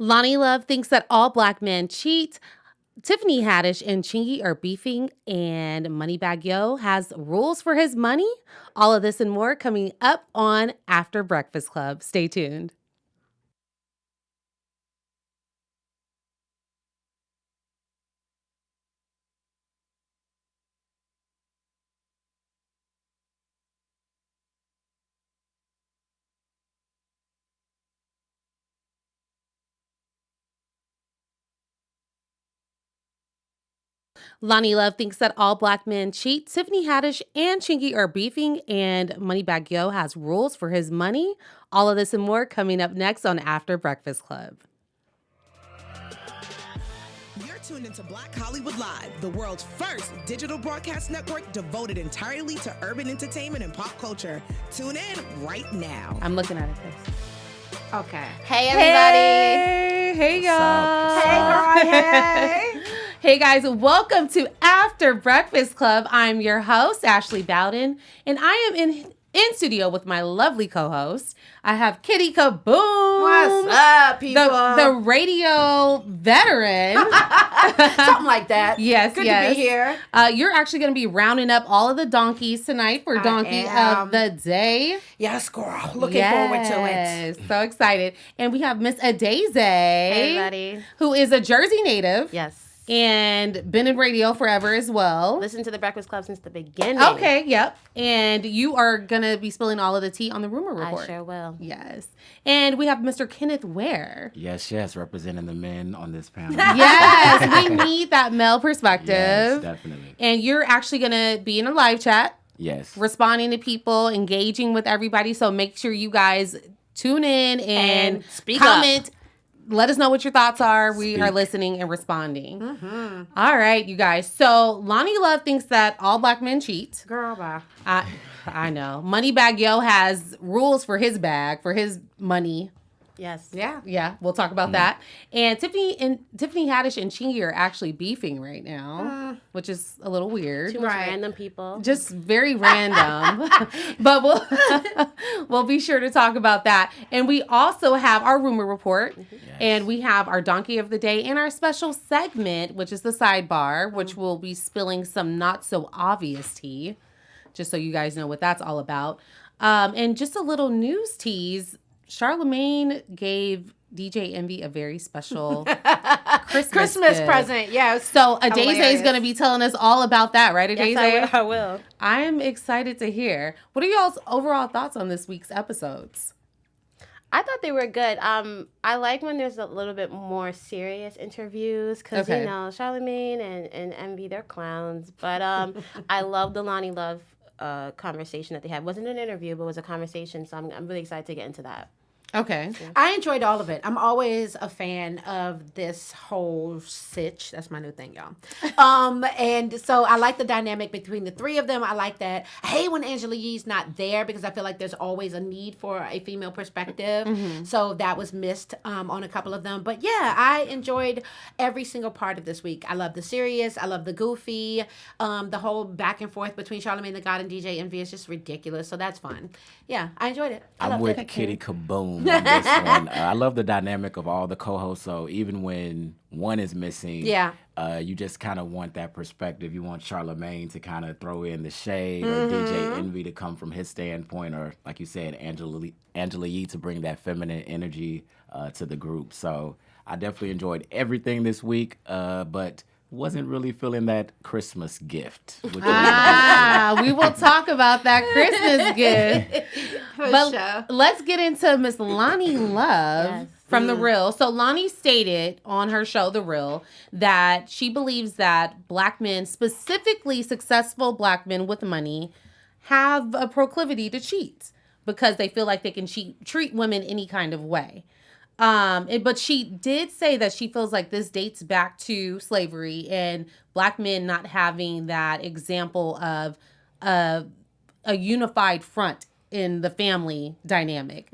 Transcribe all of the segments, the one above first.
Lonnie Love thinks that all black men cheat. Tiffany Haddish and Chingy are beefing, and Moneybag Yo has rules for his money. All of this and more coming up on After Breakfast Club. Stay tuned. Lonnie Love thinks that all black men cheat. Tiffany Haddish and Chingy are beefing, and Moneybag Yo has rules for his money. All of this and more coming up next on After Breakfast Club. You're tuned into Black Hollywood Live, the world's first digital broadcast network devoted entirely to urban entertainment and pop culture. Tune in right now. I'm looking at it, Chris. Okay. Hey, everybody. Hey, y'all. Hey, girl. Hey. Hey, guys. Welcome to After Breakfast Club. I'm your host, Ashley Bowden, and I am in studio with my lovely co-host. I have Kitty Kaboom. What's up, people? The radio veteran. Something like that. Yes, Good yes. to be here. You're actually going to be rounding up all of the donkeys tonight for Donkey of the Day. Yes, girl. Looking forward to it. So excited. And we have Miss Adeze. Hey, everybody. Who is a Jersey native. Yes. And been in radio forever as well. Listen to the Breakfast Club since the beginning. Okay, yep. And you are going to be spilling all of the tea on the rumor report. I sure will. Yes. And we have Mr. Kenneth Ware. Yes, representing the men on this panel. Yes, we need that male perspective. Yes, definitely. And you're actually going to be in a live chat. Yes. Responding to people, engaging with everybody. So make sure you guys tune in and speak comment. up. Let us know what your thoughts are. We Speak. are listening and responding. Mm-hmm. All right, you guys. So Lonnie Love thinks that all black men cheat. Girl, bye. I know. Moneybag Yo has rules for his bag, for his money. Yes. Yeah. Yeah, we'll talk about that. And Tiffany Haddish and Chingy are actually beefing right now, which is a little weird. Too much random people. Just very random. But we'll be sure to talk about that. And we also have our rumor report. Yes. And we have our donkey of the day and our special segment, which is the sidebar, which will be spilling some not so obvious tea, just so you guys know what that's all about. And just a little news tease. Charlemagne gave DJ Envy a very special Christmas gift. present, yes. So Adeze is going to be telling us all about that, right, Adeze? Yes, I will. I am excited to hear. What are y'all's overall thoughts on this week's episodes? I thought they were good. I like when there's a little bit more serious interviews because, Okay. you know, Charlemagne and Envy, they're clowns. But I love the Lonnie Love conversation that they had. It wasn't an interview, but it was a conversation. So I'm really excited to get into that. Okay. I enjoyed all of it. I'm always a fan of this whole sitch. That's my new thing, y'all. And so I like the dynamic between the three of them. I like that. I hate when Angela Yee's not there because I feel like there's always a need for a female perspective. So that was missed on a couple of them. But yeah, I enjoyed every single part of this week. I love the serious. I love the goofy. The whole back and forth between Charlemagne the God and DJ Envy is just ridiculous. So that's fun. Yeah, I enjoyed it. I'm with Kitty Kaboom on this one. I love the dynamic of all the co-hosts. So even when one is missing, you just kind of want that perspective. You want Charlemagne to kind of throw in the shade, or DJ Envy to come from his standpoint, or like you said, Angela Yee to bring that feminine energy to the group. So I definitely enjoyed everything this week, but wasn't really feeling that Christmas gift. We will talk about that Christmas gift. But let's get into Miss Lonnie Love from The Real. So Lonnie stated on her show, The Real, that she believes that black men, specifically successful black men with money, have a proclivity to cheat because they feel like they can treat women any kind of way. But she did say that she feels like this dates back to slavery and black men not having that example of a unified front in the family dynamic.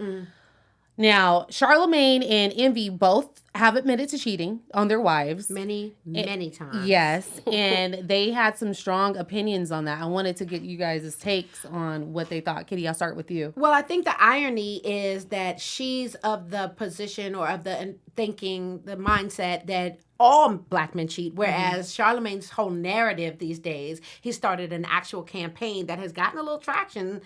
Now, Charlemagne and Envy both have admitted to cheating on their wives. Many times. Yes. And they had some strong opinions on that. I wanted to get you guys' takes on what they thought. Kitty, I'll start with you. Well, I think the irony is that she's of the position or of the thinking, the mindset that all black men cheat, whereas Charlemagne's whole narrative these days, he started an actual campaign that has gotten a little traction,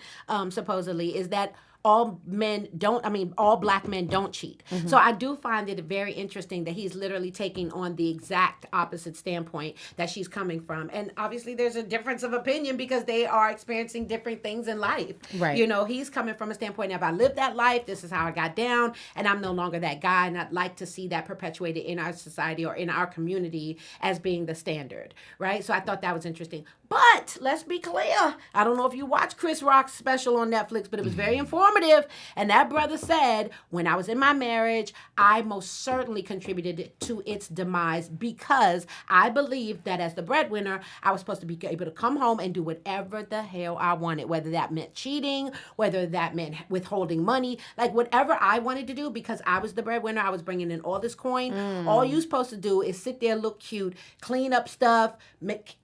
supposedly, is that all black men don't cheat. So I do find it very interesting that he's literally taking on the exact opposite standpoint that she's coming from. And obviously there's a difference of opinion because they are experiencing different things in life. Right. You know, he's coming from a standpoint of I lived that life, this is how I got down, and I'm no longer that guy. And I'd like to see that perpetuated in our society or in our community as being the standard, right? So I thought that was interesting. But let's be clear. I don't know if you watched Chris Rock's special on Netflix, but it was very informative. And that brother said, when I was in my marriage, I most certainly contributed to its demise because I believed that as the breadwinner, I was supposed to be able to come home and do whatever the hell I wanted, whether that meant cheating, whether that meant withholding money, like whatever I wanted to do because I was the breadwinner. I was bringing in all this coin. All you're supposed to do is sit there, look cute, clean up stuff,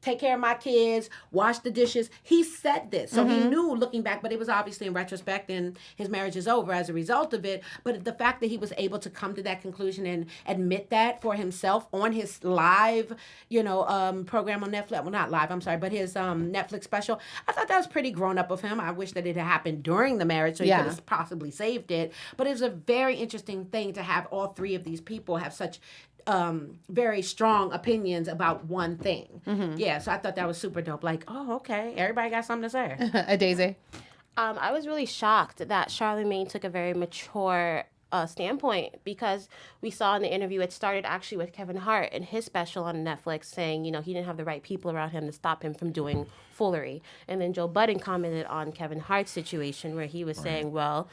take care of my kids, wash the dishes. He said this. So he knew looking back, but it was obviously in retrospect and his marriage is over as a result of it. But the fact that he was able to come to that conclusion and admit that for himself on his live, program on Netflix. Well, not live, I'm sorry, but his Netflix special. I thought that was pretty grown up of him. I wish that it had happened during the marriage so he could have possibly saved it. But it was a very interesting thing to have all three of these people have such very strong opinions about one thing. Yeah, so I thought that was super dope. Like, oh, okay, everybody got something to say. Daisy? I was really shocked that Charlemagne took a very mature standpoint because we saw in the interview, it started actually with Kevin Hart and his special on Netflix saying, he didn't have the right people around him to stop him from doing foolery. And then Joe Budden commented on Kevin Hart's situation where he was saying, well,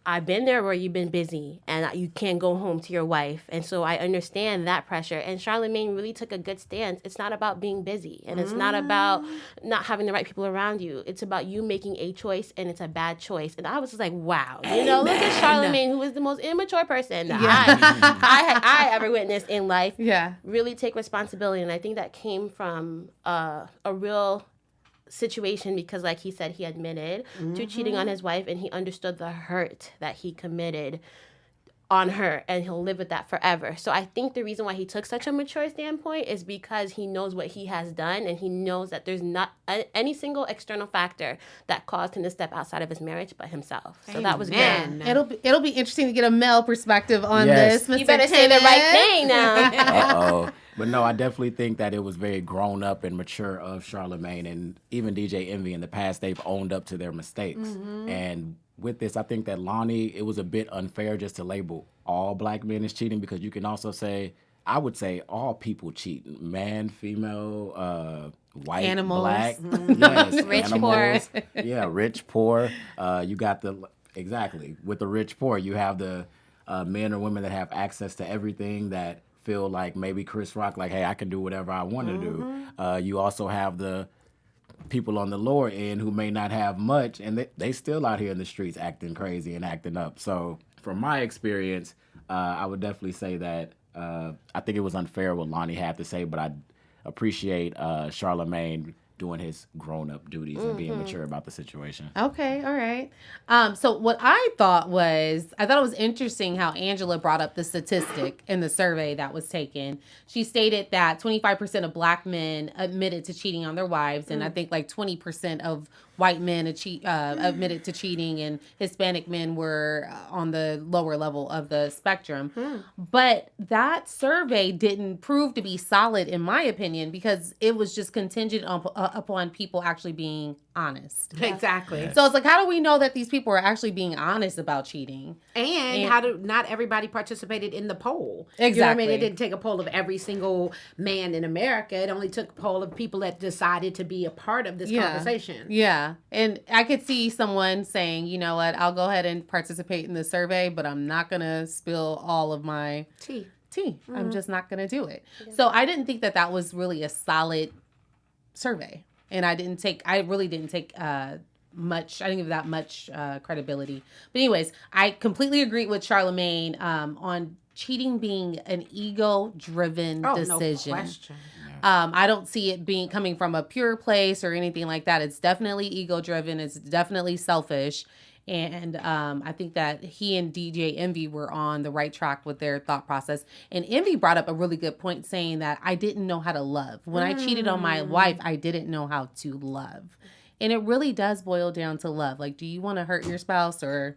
I've been there where you've been busy and you can't go home to your wife. And so I understand that pressure. And Charlemagne really took a good stance. It's not about being busy and it's not about not having the right people around you. It's about you making a choice and it's a bad choice. And I was just like, wow, look at Charlemagne, who is the most immature person I ever witnessed in life. Yeah. Really take responsibility. And I think that came from a real situation because, like he said, he admitted to cheating on his wife and he understood the hurt that he committed on her and he'll live with that forever. So I think the reason why he took such a mature standpoint is because he knows what he has done and he knows that there's not any single external factor that caused him to step outside of his marriage but himself. So that was good. It'll be interesting to get a male perspective on this. Mr. You better say the right thing now. Uh-oh. But no, I definitely think that it was very grown up and mature of Charlemagne and even DJ Envy in the past. They've owned up to their mistakes. And with this, I think that Lonnie, it was a bit unfair just to label all black men as cheating because you can also say, I would say all people cheat. Man, female, white, animals. Black. Yes, rich, animals. poor. Yeah, rich, poor. You got exactly. With the rich, poor, you have the men or women that have access to everything that feel like maybe Chris Rock, like, hey, I can do whatever I want to do. You also have the people on the lower end who may not have much, and they still out here in the streets acting crazy and acting up. So from my experience, I would definitely say that I think it was unfair what Lonnie had to say, but I appreciate Charlemagne doing his grown-up duties and being mature about the situation. Okay, all right. So what I thought it was interesting how Angela brought up the statistic in the survey that was taken. She stated that 25% of black men admitted to cheating on their wives, and I think like 20% of white men admitted to cheating, and Hispanic men were on the lower level of the spectrum. But that survey didn't prove to be solid, in my opinion, because it was just contingent upon people actually being honest. Exactly. So it's like, how do we know that these people are actually being honest about cheating? And how do not everybody participated in the poll? Exactly. You know what I mean? It didn't take a poll of every single man in America. It only took a poll of people that decided to be a part of this conversation. Yeah. And I could see someone saying, you know what, I'll go ahead and participate in the survey, but I'm not going to spill all of my tea. I'm just not going to do it. Yeah. So I didn't think that was really a solid survey. And I really didn't take that much credibility. But anyways, I completely agree with Charlamagne on cheating being an ego-driven decision. No question. I don't see it coming from a pure place or anything like that. It's definitely ego-driven. It's definitely selfish. And I think that he and DJ Envy were on the right track with their thought process. And Envy brought up a really good point saying that I didn't know how to love. When I cheated on my wife, I didn't know how to love. And it really does boil down to love. Like, do you want to hurt your spouse or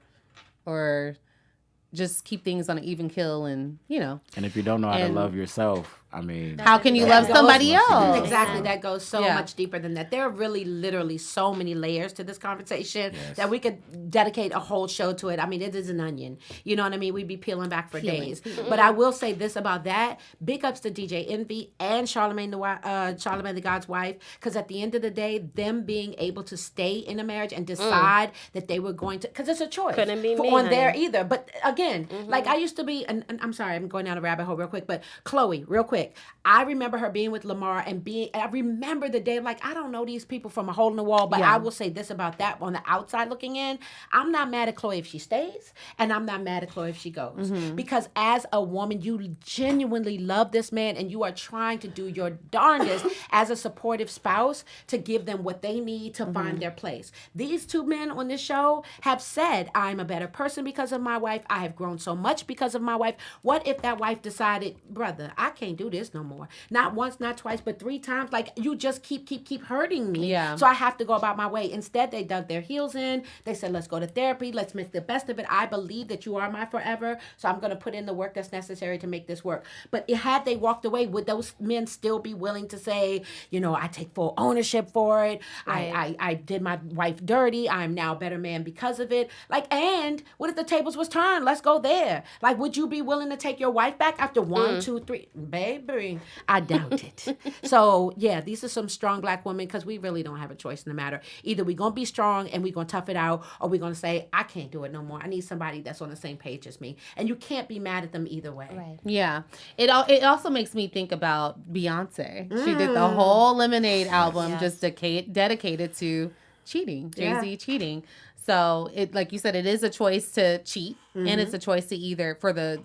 just keep things on an even keel and, And if you don't know how to love yourself, I mean... How can you love somebody else? Exactly. That goes so much deeper than that. There are really, literally so many layers to this conversation that we could dedicate a whole show to it. I mean, it is an onion. You know what I mean? We'd be peeling back for days. But I will say this about that. Big ups to DJ Envy and Charlamagne the God's wife. Because at the end of the day, them being able to stay in a marriage and decide that they were going to... Because it's a choice. Couldn't be me, on there either. But again, like I used to be... And I'm sorry, I'm going down a rabbit hole real quick. But Chloe, real quick. I remember her being with Lamar I remember the day, like, I don't know these people from a hole in the wall, but I will say this about that on the outside looking in. I'm not mad at Chloe if she stays, and I'm not mad at Chloe if she goes. Because as a woman, you genuinely love this man, and you are trying to do your darndest as a supportive spouse to give them what they need to find their place. These two men on this show have said, I'm a better person because of my wife. I have grown so much because of my wife. What if that wife decided, brother, I can't do this no more? Not once, not twice, but 3 times. Like, you just keep hurting me. Yeah. So I have to go about my way. Instead, they dug their heels in. They said, let's go to therapy. Let's make the best of it. I believe that you are my forever. So I'm going to put in the work that's necessary to make this work. But had they walked away, would those men still be willing to say, I take full ownership for it. Right. I did my wife dirty. I'm now a better man because of it. Like, and what if the tables was turned? Let's go there. Like, would you be willing to take your wife back after 1, 2, 3? Baby, I doubt it. So, yeah, these are some strong black women because we really don't have a choice in the matter. Either we're going to be strong and we're going to tough it out, or we're going to say, I can't do it no more. I need somebody that's on the same page as me. And you can't be mad at them either way. Right. Yeah. It also makes me think about Beyonce. She did the whole Lemonade album just dedicated to cheating, Jay-Z cheating. So, like you said, it is a choice to cheat, and it's a choice to either, for the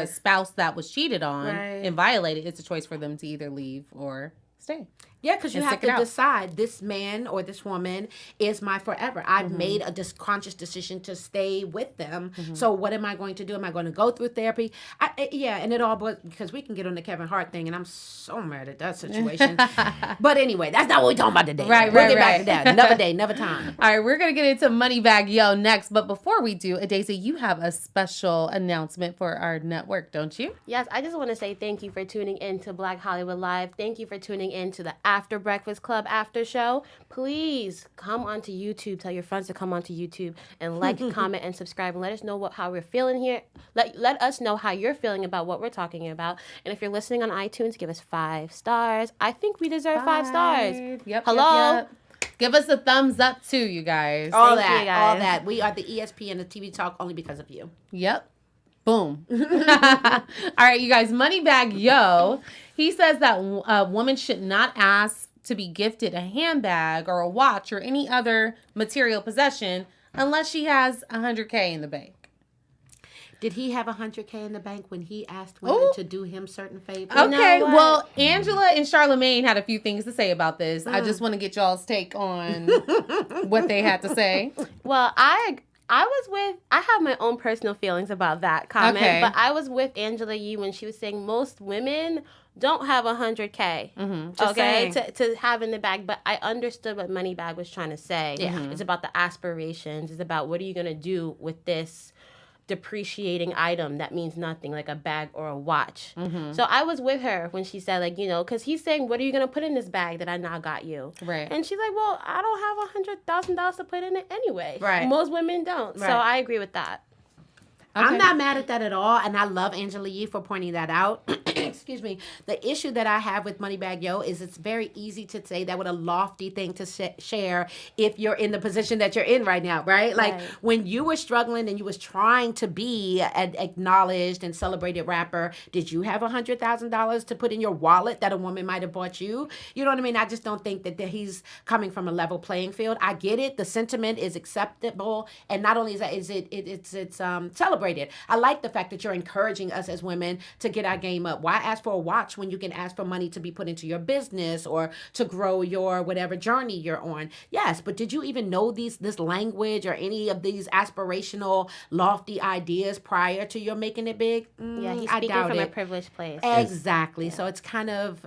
spouse that was cheated on and violated, it's a choice for them to either leave or stay. Yeah, because you have to decide, this man or this woman is my forever. I've made a conscious decision to stay with them. So what am I going to do? Am I going to go through therapy? And it all, because we can get on the Kevin Hart thing, and I'm so mad at that situation. But anyway, that's not what we're talking about today. We'll get back to that. Another day, another time. All right, we're going to get into Moneybag Yo next. But before we do, Daisy, you have a special announcement for our network, don't you? Yes, I just want to say thank you for tuning in to Black Hollywood Live. Thank you for tuning in to the After Breakfast Club after show. Please come onto YouTube. Tell your friends to come onto YouTube and like, comment, and subscribe, and let us know how we're feeling here. Let us know how you're feeling about what we're talking about. And if you're listening on iTunes, give us 5 stars. I think we deserve 5 stars. Yep. Hello. Yep. Give us a thumbs up too, you guys. All that. We are the ESP and the TV Talk only because of you. Yep. Boom. All right, you guys. Moneybag Yo. He says that a woman should not ask to be gifted a handbag or a watch or any other material possession unless she has $100K in the bank. Did he have $100K in the bank when he asked women to do him certain favors? Okay, well, Angela and Charlamagne had a few things to say about this. I just want to get y'all's take on what they had to say. Well, I have my own personal feelings about that comment, but I was with Angela Yee when she was saying most women don't have $100K, to have in the bag. But I understood what Moneybag was trying to say. Yeah. It's about the aspirations. It's about what are you going to do with this depreciating item that means nothing, like a bag or a watch. So I was with her when she said, like, because he's saying, what are you going to put in this bag that I now got you? Right. And she's like, well, I don't have $100,000 to put in it anyway. Right. Most women don't. Right. So I agree with that. I'm not mad at that at all, and I love Angela Yee for pointing that out. Excuse me. The issue that I have with Moneybagg Yo is it's very easy to say that with a lofty thing to share if you're in the position that you're in right now, right? Like when you were struggling and you was trying to be an acknowledged and celebrated rapper, did you have $100,000 to put in your wallet that a woman might have bought you? You know what I mean? I just don't think that he's coming from a level playing field. I get it. The sentiment is acceptable, and not only is that, it's celebrated. I like the fact that you're encouraging us as women to get our game up. Why ask for a watch when you can ask for money to be put into your business or to grow your whatever journey you're on? Yes, but did you even know this language or any of these aspirational, lofty ideas prior to your making it big? He's speaking from a privileged place. Exactly. So it's kind of,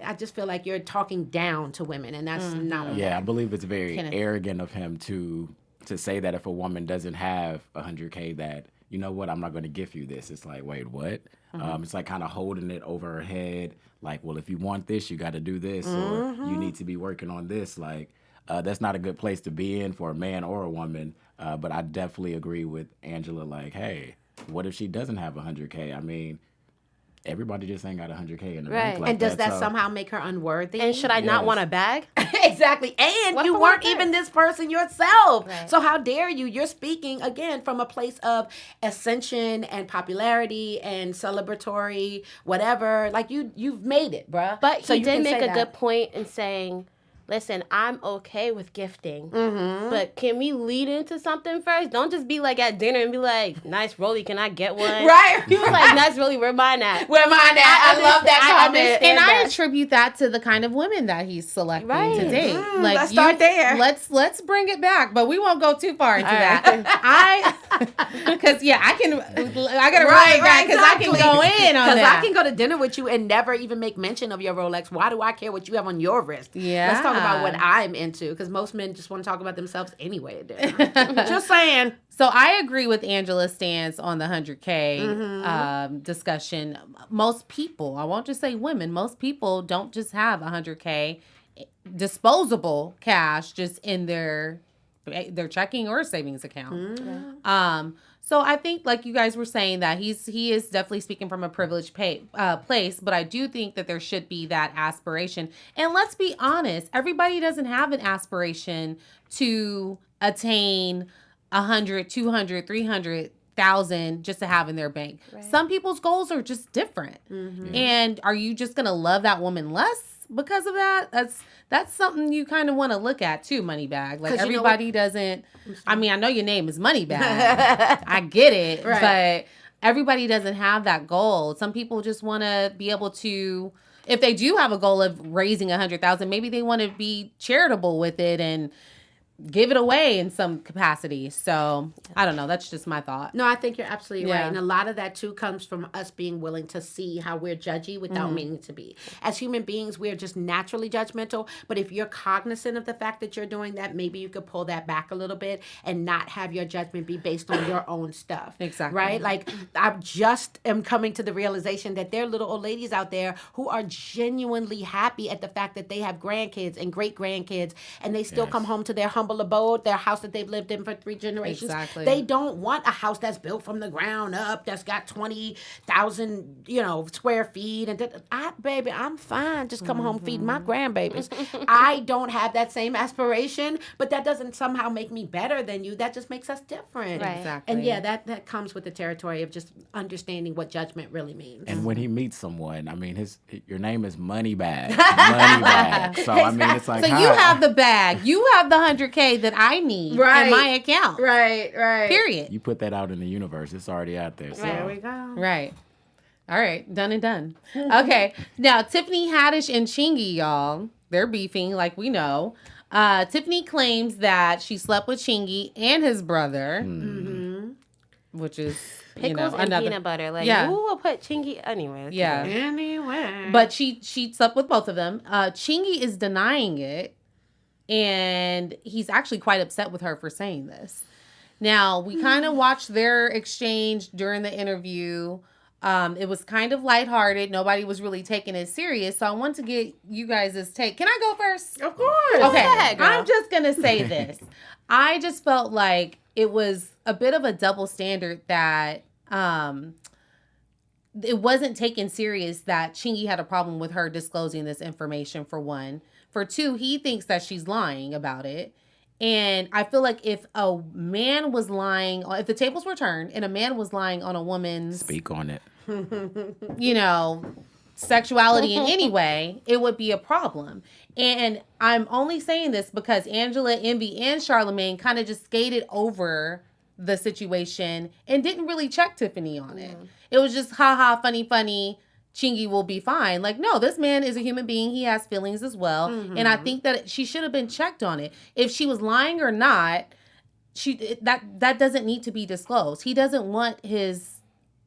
I just feel like you're talking down to women, and that's not okay. Yeah, I believe it's very arrogant of him to say that if a woman doesn't have $100K that, you know what, I'm not going to give you this. It's like, wait, what? It's like kind of holding it over her head. Like, well, if you want this, you got to do this, or you need to be working on this. Like, that's not a good place to be in for a man or a woman. But I definitely agree with Angela. Like, hey, what if she doesn't have $100K? I mean, everybody just ain't got $100K in the bank like and does that so. somehow make her unworthy? And should I not want a bag? Exactly. And what you weren't even this person yourself. Right. So how dare you? You're speaking, again, from a place of ascension and popularity and celebratory whatever. Like, you've made it, bruh. But he did make a good point in saying, listen, I'm okay with gifting, but can we lead into something first? Don't just be like at dinner and be like, nice rollie, can I get one? Right. He was like, nice rollie, where mine at? Where mine at? I love that comment. And I attribute that to the kind of women that he's selecting to date. Like, let's start there. Let's bring it back, but we won't go too far into that. Because I gotta write it back because I can go in on that. Because I can go to dinner with you and never even make mention of your Rolex. Why do I care what you have on your wrist? Yeah. Let's talk about what I'm into, because most men just want to talk about themselves anyway at dinner. Just saying. So I agree with Angela's stance on the 100K discussion. Most people, I won't just say women, most people don't just have 100K disposable cash just in their checking or savings account. So I think, like you guys were saying, that he is definitely speaking from a privileged place, but I do think that there should be that aspiration. And let's be honest, everybody doesn't have an aspiration to attain 100, 200, 300,000 just to have in their bank. Right. Some people's goals are just different. And are you just going to love that woman less because of that? That's something you kind of want to look at too, Moneybagg. Like, everybody doesn't. I mean, I know your name is Moneybagg. I get it, but everybody doesn't have that goal. Some people just want to be able to, if they do have a goal of raising 100,000, maybe they want to be charitable with it and give it away in some capacity. So I don't know. That's just my thought. No, I think you're absolutely right. And a lot of that too comes from us being willing to see how we're judgy without meaning to be. As human beings, we're just naturally judgmental. But if you're cognizant of the fact that you're doing that, maybe you could pull that back a little bit and not have your judgment be based on your own stuff. Exactly. Right? Like, I just am coming to the realization that there are little old ladies out there who are genuinely happy at the fact that they have grandkids and great grandkids, and they still come home to their humble abode, their house that they've lived in for 3 generations. Exactly. They don't want a house that's built from the ground up, that's got 20,000, square feet. And baby, I'm fine. Just come home, feed my grandbabies. I don't have that same aspiration, but that doesn't somehow make me better than you. That just makes us different. Right. Exactly. And that comes with the territory of just understanding what judgment really means. And when he meets someone, I mean, your name is Moneybagg. Moneybagg. So I mean, it's like, so you have the bag. You have the 100K that I need in my account. Right. Period. You put that out in the universe. It's already out there. So. There we go. Right. All right. Done and done. Okay. Now, Tiffany Haddish and Chingy, y'all, they're beefing like we know. Tiffany claims that she slept with Chingy and his brother, which is pickles and peanut butter. Like, who will put Chingy anyway? Anyway. But she slept with both of them. Chingy is denying it, and he's actually quite upset with her for saying this. Now, we kind of watched their exchange during the interview. It was kind of lighthearted. Nobody was really taking it serious. So I want to get you guys' take. Can I go first? Of course. Okay. Go ahead, girl. I'm just going to say this. I just felt like it was a bit of a double standard that it wasn't taken serious that Chingy had a problem with her disclosing this information, for one. For two, he thinks that she's lying about it. And I feel like if a man was lying, if the tables were turned and a man was lying on a woman's... Speak on it. Sexuality in any way, it would be a problem. And I'm only saying this because Angela, Envy, and Charlamagne kind of just skated over the situation and didn't really check Tiffany on it. It was just, haha, funny, Chingy will be fine. Like, no, this man is a human being. He has feelings as well. And I think that she should have been checked on it. If she was lying or not, that doesn't need to be disclosed. He doesn't want his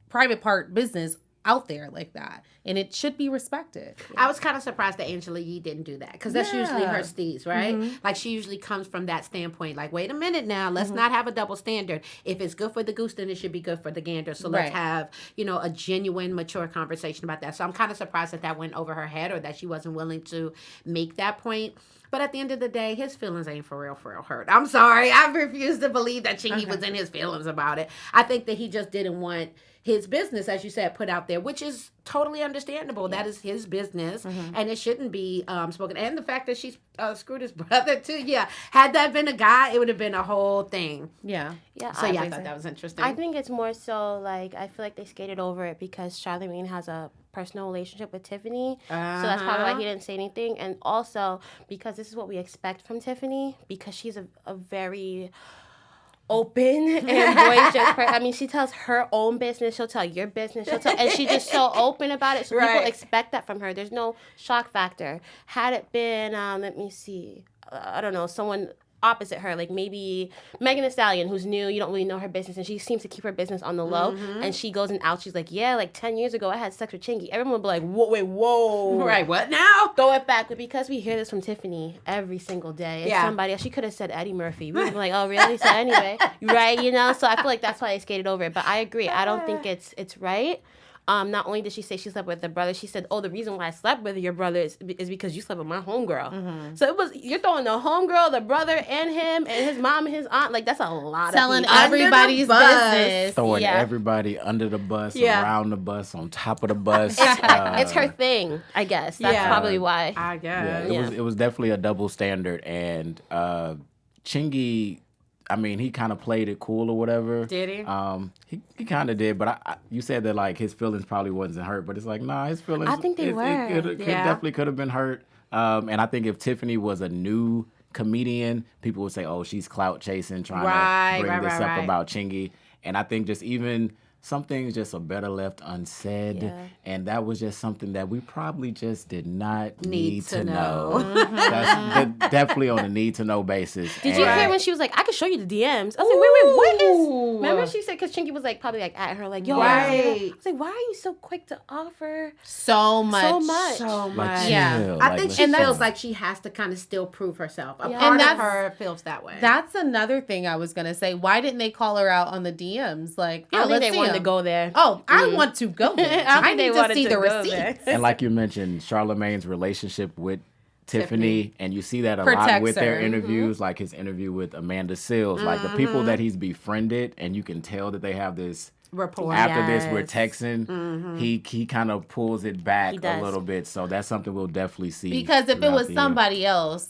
private part business out there like that, and it should be respected. I was kind of surprised that Angela Yee didn't do that, because that's usually her steez, right? Like, she usually comes from that standpoint, like, wait a minute now, let's not have a double standard. If it's good for the goose, then it should be good for the gander. So let's have, a genuine, mature conversation about that. So I'm kind of surprised that went over her head, or that she wasn't willing to make that point. But at the end of the day, his feelings ain't for real hurt. I'm sorry. I refuse to believe that Chingy was in his feelings about it. I think that he just didn't want his business, as you said, put out there, which is totally understandable. Yeah. That is his business, and it shouldn't be spoken. And the fact that she screwed his brother, too. Yeah. Had that been a guy, it would have been a whole thing. Yeah. So, I thought that was interesting. I think it's more so, like, I feel like they skated over it because Charlamagne has a personal relationship with Tiffany. So that's probably why he didn't say anything. And also, because this is what we expect from Tiffany, because she's a very open and boisterous person. I mean, she tells her own business, she'll tell your business, and she's just so open about it. So people expect that from her. There's no shock factor. Had it been, let me see, I don't know, someone opposite her, like maybe Megan Thee Stallion, who's new, you don't really know her business, and she seems to keep her business on the low, and she goes and out, she's like, yeah, like 10 years ago I had sex with Chingy. Everyone would be like, whoa. Right, what now? Throw it back. But because we hear this from Tiffany every single day, it's somebody else. She could have said Eddie Murphy. We would be like, oh, really? So anyway, right, so I feel like that's why I skated over it. But I agree. I don't think it's right. Not only did she say she slept with the brother, she said, oh, the reason why I slept with your brother is because you slept with my homegirl. So you're throwing the homegirl, the brother, and him, and his mom and his aunt. Like, that's a lot Selling of people. everybody's business. Throwing everybody under the bus, around the bus, on top of the bus. It's her thing, I guess. That's probably why. I guess. It was definitely a double standard. And Chingy, I mean, he kind of played it cool or whatever. Did he? He kind of did, but you said that, like, his feelings probably wasn't hurt, but it's like, nah, his feelings. I think they were. It definitely could have been hurt. And I think if Tiffany was a new comedian, people would say, oh, she's clout chasing, trying to bring this up about Chingy. And I think just even some things just are better left unsaid. Yeah. And that was just something that we probably just did not need to know. That's definitely on a need-to-know basis. Did you hear when she was like, I could show you the DMs? I was like, wait, what is... Remember she said, because Chingy was like probably like at her like, yo. I was like, why are you so quick to offer so much? Like, yeah. I think she feels like she has to kind of still prove herself. A part of her feels that way. That's another thing I was going to say. Why didn't they call her out on the DMs? Like, I think they wanted to go there. Oh, I want to go there. I need to see the receipts. And like you mentioned, Charlamagne's relationship with Tiffany, and you see that a lot with their interviews, like his interview with Amanda Seales, like the people that he's befriended, and you can tell that they have this rapport. After this, we're texting. He kind of pulls it back a little bit, so that's something we'll definitely see. Because if it was somebody else,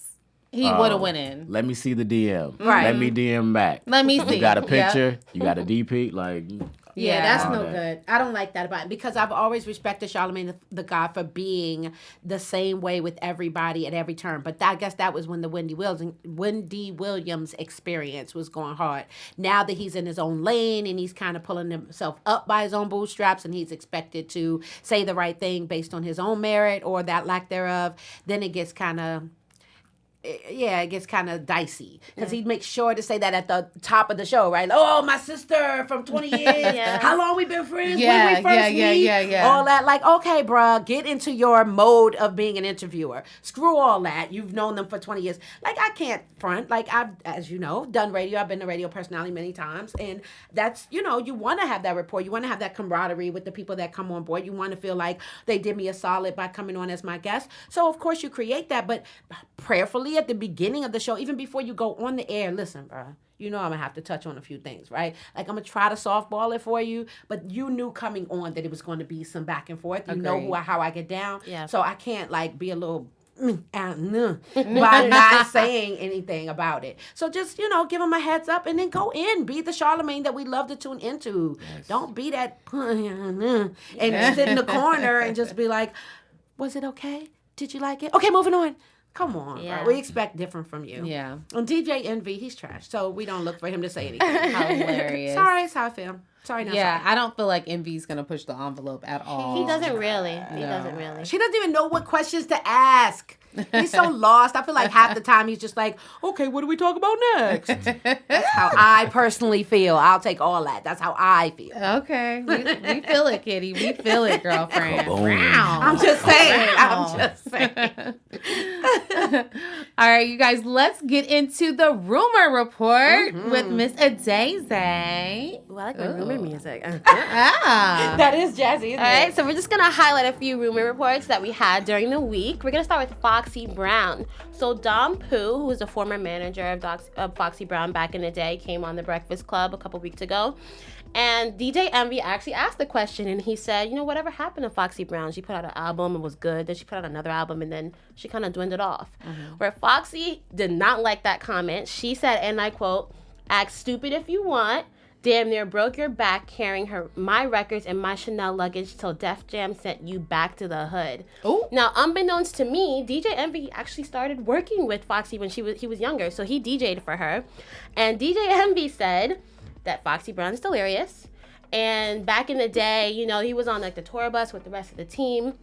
he would have went in. Let me see the DM. Right. Let me DM back. Let me see. You got a picture. You got a DP. Like. Yeah, that's no good. I don't like that about him, because I've always respected Charlamagne the God for being the same way with everybody at every turn. But I guess that was when the Wendy Williams experience was going hard. Now that he's in his own lane and he's kind of pulling himself up by his own bootstraps, and he's expected to say the right thing based on his own merit or that lack thereof, then it gets kind of... it gets kind of dicey, because he'd make sure to say that at the top of the show, right? Oh, my sister from 20 years. How long we been friends? When we first meet? All that. Like, okay, bruh, get into your mode of being an interviewer. Screw all that. You've known them for 20 years. Like, I can't front. Like, I've, as you know, done radio. I've been a radio personality many times. And that's, you want to have that rapport. You want to have that camaraderie with the people that come on board. You want to feel like they did me a solid by coming on as my guest. So, of course, you create that. But prayerfully, at the beginning of the show, even before you go on the air, listen, bro, you know I'm going to have to touch on a few things, right? Like, I'm going to try to softball it for you, but you knew coming on that it was going to be some back and forth. You know how I get down. Yeah. So I can't, like, be a little by not saying anything about it. So just, give them a heads up and then go in. Be the Charlamagne that we love to tune into. Yes. Don't be that and sit in the corner and just be like, was it okay? Did you like it? Okay, moving on. Come on, bro. We expect different from you. Yeah. And DJ Envy, he's trash. So we don't look for him to say anything. Hilarious. Sorry, that's how I feel. Sorry, no. Yeah, sorry. I don't feel like Envy's gonna push the envelope at all. He doesn't really. He doesn't really. She doesn't even know what questions to ask. He's so lost. I feel like half the time he's just like, okay, what do we talk about next? That's how I personally feel. I'll take all that. That's how I feel. Okay. We feel it, Kitty. We feel it, girlfriend. I'm just saying. All right, you guys, let's get into the rumor report with Miss Adaze. Well, I like my rumor music. That is jazzy, isn't it? All right, so we're just going to highlight a few rumor reports that we had during the week. We're going to start with Foxy Brown. So Dom Pooh, who was a former manager of Foxy Brown back in the day, came on The Breakfast Club a couple weeks ago. And DJ Envy actually asked the question, and he said, whatever happened to Foxy Brown? She put out an album, it was good. Then she put out another album, and then she kind of dwindled off. Where Foxy did not like that comment. She said, and I quote, "Act stupid if you want. Damn near broke your back carrying my records and my Chanel luggage till Def Jam sent you back to the hood." Ooh. Now, unbeknownst to me, DJ Envy actually started working with Foxy when he was younger, so he DJ'd for her. And DJ Envy said that Foxy Brown is delirious. And back in the day, he was on like the tour bus with the rest of the team.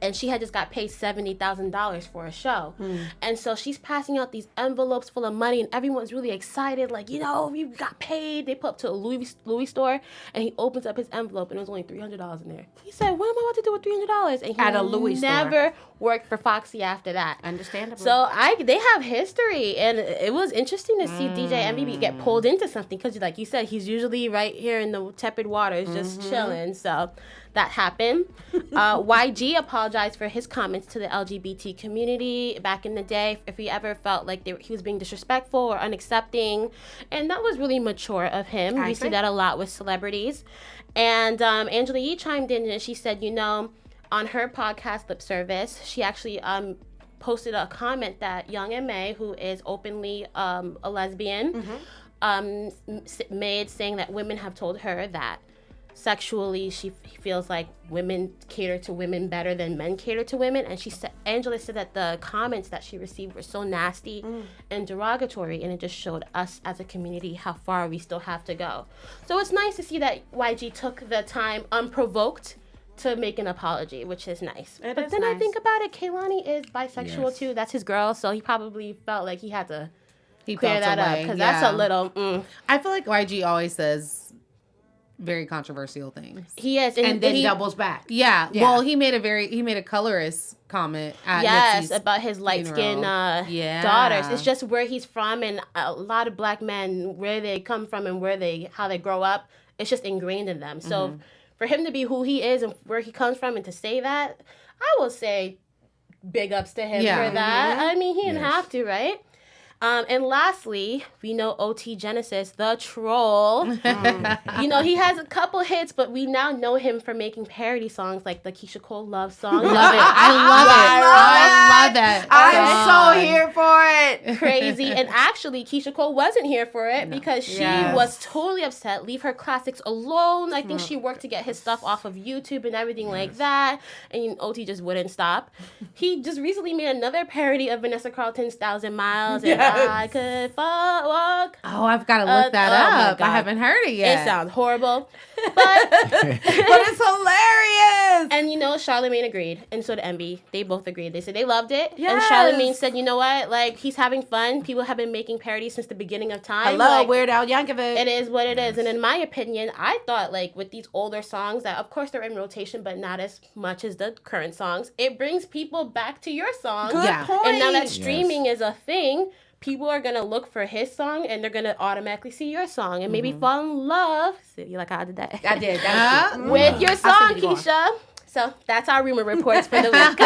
And she had just got paid $70,000 for a show. And so she's passing out these envelopes full of money, and everyone's really excited. Like, you got paid. They put up to a Louis store, and he opens up his envelope, and it was only $300 in there. He said, what am I about to do with $300? And he at a Louis never worked for Foxy after that. Understandable. So they have history, and it was interesting to see DJ Envy get pulled into something, because like you said, he's usually right here in the tepid waters just chilling. So that happened. YG apologized for his comments to the LGBT community back in the day if he ever felt like he was being disrespectful or unaccepting. And that was really mature of him. We see that a lot with celebrities. And Angela Yee chimed in and she said, on her podcast, Lip Service, she actually posted a comment that Young M.A., who is openly a lesbian, made, saying that women have told her that sexually she feels like women cater to women better than men cater to women. And Angela said that the comments that she received were so nasty and derogatory, and it just showed us as a community how far we still have to go. So it's nice to see that YG took the time unprovoked to make an apology, which is nice. But then nice. I think about it, Kehlani is bisexual too. That's his girl, so he probably felt like he had to clear that up, because that's a little I feel like YG always says very controversial things. He is, and then he doubles back. Yeah. Well, he made a colorist comment at Nipsey's about his light-skinned daughters. It's just where he's from, and a lot of black men, where they come from and how they grow up, it's just ingrained in them. So for him to be who he is and where he comes from and to say that, I will say big ups to him for that. I mean, he didn't have to, right? And lastly, we know OT Genesis, the troll. He has a couple hits, but we now know him for making parody songs like the Keisha Cole love song. Love it. I love that. I'm so here for it. Crazy. And actually, Keisha Cole wasn't here for it because she was totally upset. Leave her classics alone. I think she worked to get his stuff off of YouTube and everything like that. And OT just wouldn't stop. He just recently made another parody of Vanessa Carlton's 1,000 Miles. And I could walk. Oh, I've got to look that up. I haven't heard it yet. It sounds horrible, but it's hilarious. And Charlamagne agreed, and so did Envy. They both agreed. They said they loved it. Yes. And Charlamagne said, you know what? Like, he's having fun. People have been making parodies since the beginning of time. Hello, Weird Al Yankovic. It is what it is. And in my opinion, I thought, like, with these older songs that, of course, they're in rotation, but not as much as the current songs, it brings people back to your song. Good point. And now that streaming is a thing, people are going to look for his song, and they're going to automatically see your song and maybe fall in love. See, like I did that. I did. With your song, Keisha. So that's our rumor reports for the week.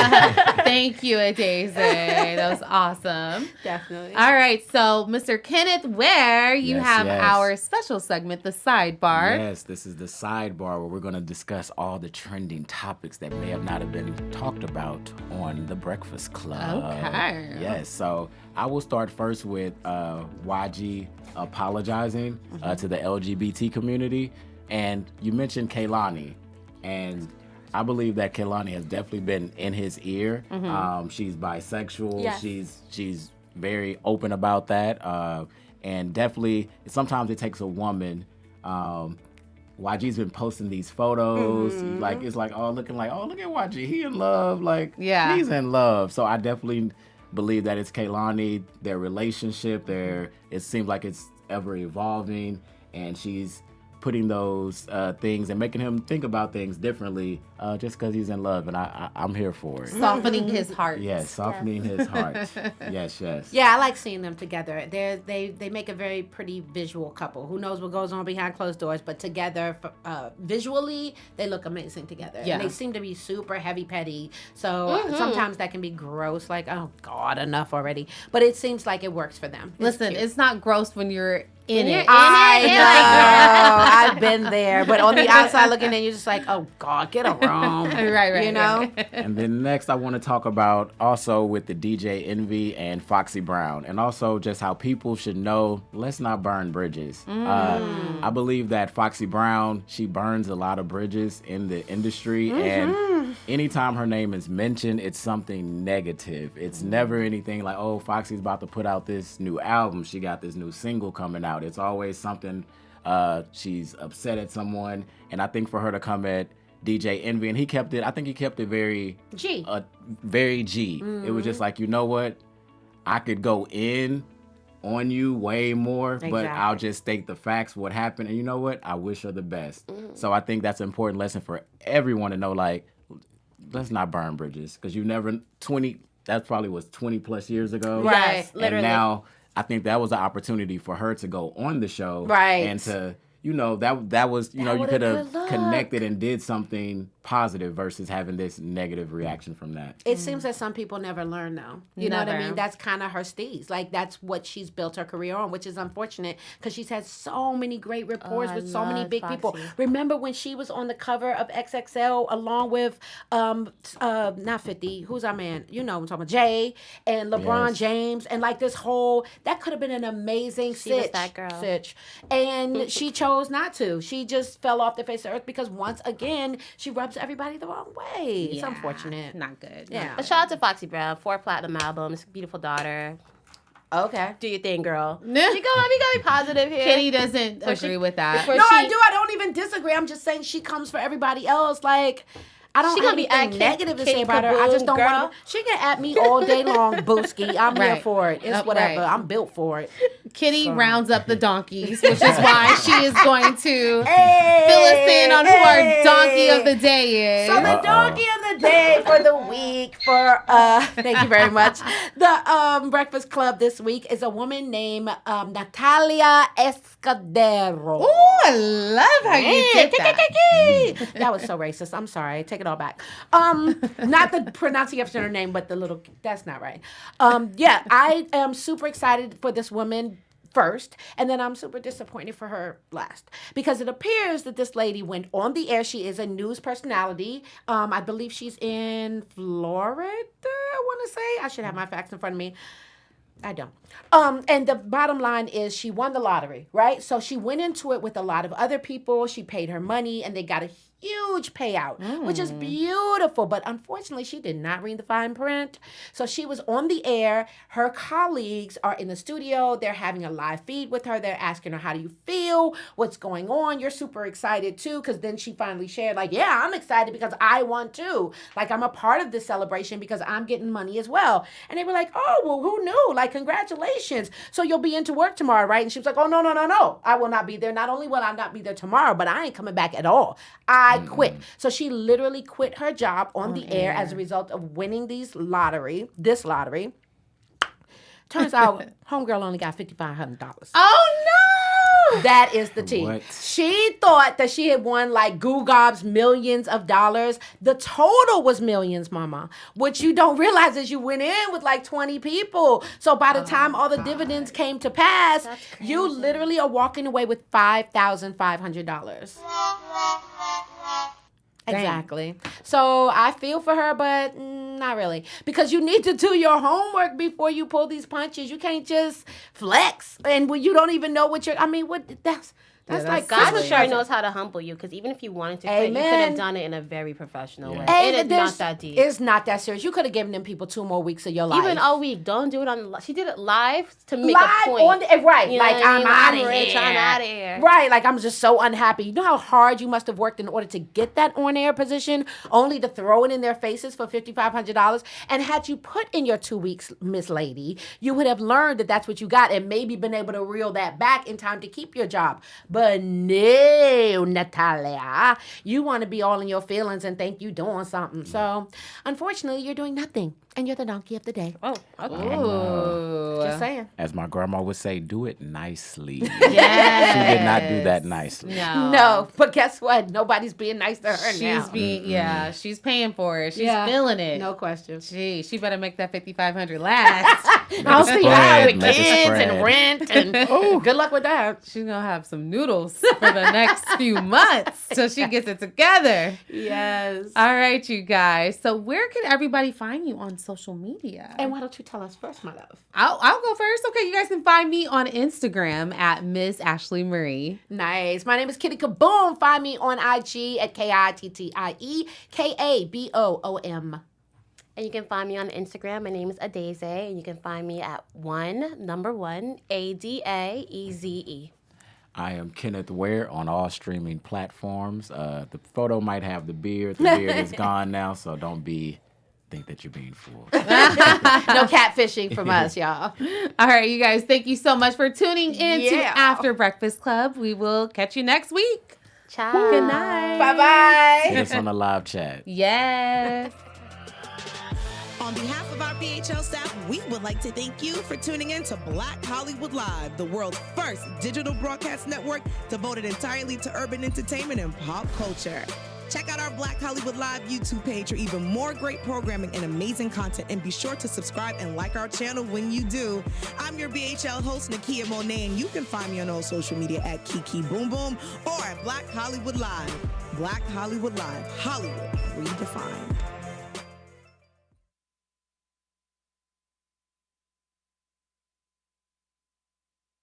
Thank you, Adeze. That was awesome. Definitely. All right. So, Mr. Kenneth Ware, you have our special segment, the sidebar. Yes, this is the sidebar where we're going to discuss all the trending topics that may have not have been talked about on The Breakfast Club. Okay. Yes. So I will start first with YG apologizing to the LGBT community. And you mentioned Kehlani. And I believe that Kehlani has definitely been in his ear. She's bisexual. Yes. She's very open about that. And definitely, sometimes it takes a woman. YG's been posting these photos. Like, it's like, look at YG. He in love. Like, he's in love. So I definitely believe that it's Kehlani, their relationship. It seems like it's ever evolving. And she's putting those things and making him think about things differently just because he's in love. And I'm here for it. Softening his heart. Yes, softening his heart. Yes. Yeah, I like seeing them together. They make a very pretty visual couple. Who knows what goes on behind closed doors, but together, visually, they look amazing together. Yeah. And they seem to be super heavy petty. So sometimes that can be gross, like, oh, God, enough already. But it seems like it works for them. Listen, it's not gross when you're in it. I know. I've been there. But on the outside looking in, you're just like, oh, God, get a room. Right. You know? And then next, I want to talk about also with the DJ Envy and Foxy Brown. And also just how people should know, let's not burn bridges. I believe that Foxy Brown, she burns a lot of bridges in the industry. And anytime her name is mentioned, it's something negative. It's never anything like, oh, Foxy's about to put out this new album. She got this new single coming out. It's always something, she's upset at someone. And I think for her to come at DJ Envy, and he kept it very G. Very G. It was just like, you know what? I could go in on you way more, but I'll just state the facts, what happened. And you know what? I wish her the best. So I think that's an important lesson for everyone to know, like, let's not burn bridges. Because you never, that probably was 20 plus years ago. Right, and literally. Now I think that was an opportunity for her to go on the show. Right. And to, that was, you could have connected and did something positive versus having this negative reaction from that. It seems that some people never learn, though. You know what I mean? That's kind of her steez. Like, that's what she's built her career on, which is unfortunate because she's had so many great rapports with so many big people. Remember when she was on the cover of XXL along with, not 50, who's our man? You know what I'm talking about, Jay and LeBron James. And like this whole, that could have been an amazing was that girl. sitch. And she chose not to. She just fell off the face of the earth because once again, she rubs everybody the wrong way. It's unfortunate. Not good. Yeah. But shout out to Foxy Brown, 4 platinum albums, beautiful daughter. Okay. Do your thing, girl. We gotta be positive here. Kenny doesn't agree with that. No, I do. I don't even disagree. I'm just saying she comes for everybody else. Like, I don't have anything negative to say about her. I just don't want to. She can at me all day long, Booski. I'm here for it. It's whatever. I'm built for it. Kitty rounds up the donkeys, which is why she is going to fill us in on who our donkey of the day is. So the donkey of the day for the week for thank you very much. The Breakfast Club this week is a woman named Natalia Escudero. Oh, I love how you did that. That was so racist. I'm sorry. Take it all back. Not the pronunciation of her name, but the little. That's not right. I am super excited for this woman first, and then I'm super disappointed for her last because it appears that this lady went on the air. She is a news personality. I believe she's in Florida. I want to say I should have my facts in front of me. I don't. And the bottom line is she won the lottery, right? So she went into it with a lot of other people. She paid her money and they got a huge payout, which is beautiful. But unfortunately, she did not read the fine print. So she was on the air. Her colleagues are in the studio. They're having a live feed with her. They're asking her, how do you feel? What's going on? You're super excited too. Because then she finally shared like, yeah, I'm excited because I won too. Like I'm a part of this celebration because I'm getting money as well. And they were like, oh, well, who knew? Like, congratulations. So you'll be into work tomorrow, right? And she was like, oh, no. I will not be there. Not only will I not be there tomorrow, but I ain't coming back at all. I quit. So she literally quit her job on the air as a result of winning this lottery. Turns out, homegirl only got $5,500. Oh, no! That is the tea. What? She thought that she had won like Goo Gob's millions of dollars. The total was millions, mama. What you don't realize is you went in with like 20 people. So by the time all the dividends came to pass, you literally are walking away with $5,500. Exactly. So I feel for her, but not really. Because you need to do your homework before you pull these punches. You can't just flex. And when you don't even know what you're... I mean, that's like... God sure knows how to humble you. Because even if you wanted to quit, you could have done it in a very professional way. And it is not that deep. It's not that serious. You could have given them people 2 more weeks of your life. Even a week. Don't do it on... She did it live to make a point. Right. You like, I'm out of rich, I'm out of here. Right. Like, I'm just so unhappy. You know how hard you must have worked in order to get that on-air position, only to throw it in their faces for $5,500? And had you put in your 2 weeks, Miss Lady, you would have learned that that's what you got and maybe been able to reel that back in time to keep your job. But no, Natalia, you want to be all in your feelings and think you doing something. So, unfortunately, you're doing nothing. And you're the donkey of the day. Oh, okay. Just saying. As my grandma would say, do it nicely. Yes. She did not do that nicely. No, but guess what? Nobody's being nice to her now. She's paying for it. She's feeling it. No question. She better make that $5,500 last. I'll see how with kids and rent and good luck with that. She's gonna have some noodles for the next few months till she gets it together. Yes. All right, you guys. So where can everybody find you on social media? And why don't you tell us first, my love? I'll go first. Okay, you guys can find me on Instagram at Miss Ashley Marie. Nice. My name is Kitty Kaboom. Find me on IG at KITTIEKABOOM. And you can find me on Instagram. My name is Adeze, and you can find me at number one, ADAEZE. I am Kenneth Ware on all streaming platforms. The photo might have the beard. The beard is gone now, so don't think that you're being fooled. No catfishing from us, y'all. All right, you guys, thank you so much for tuning in to After Breakfast Club. We will catch you next week. Ciao. Good night. Bye-bye. See us on the live chat. Yes. On behalf of our BHL staff, we would like to thank you for tuning in to Black Hollywood Live, the world's first digital broadcast network devoted entirely to urban entertainment and pop culture. Check out our Black Hollywood Live YouTube page for even more great programming and amazing content. And be sure to subscribe and like our channel when you do. I'm your BHL host, Nakia Monet, and you can find me on all social media at Kiki Boom Boom or at Black Hollywood Live. Black Hollywood Live, Hollywood redefined.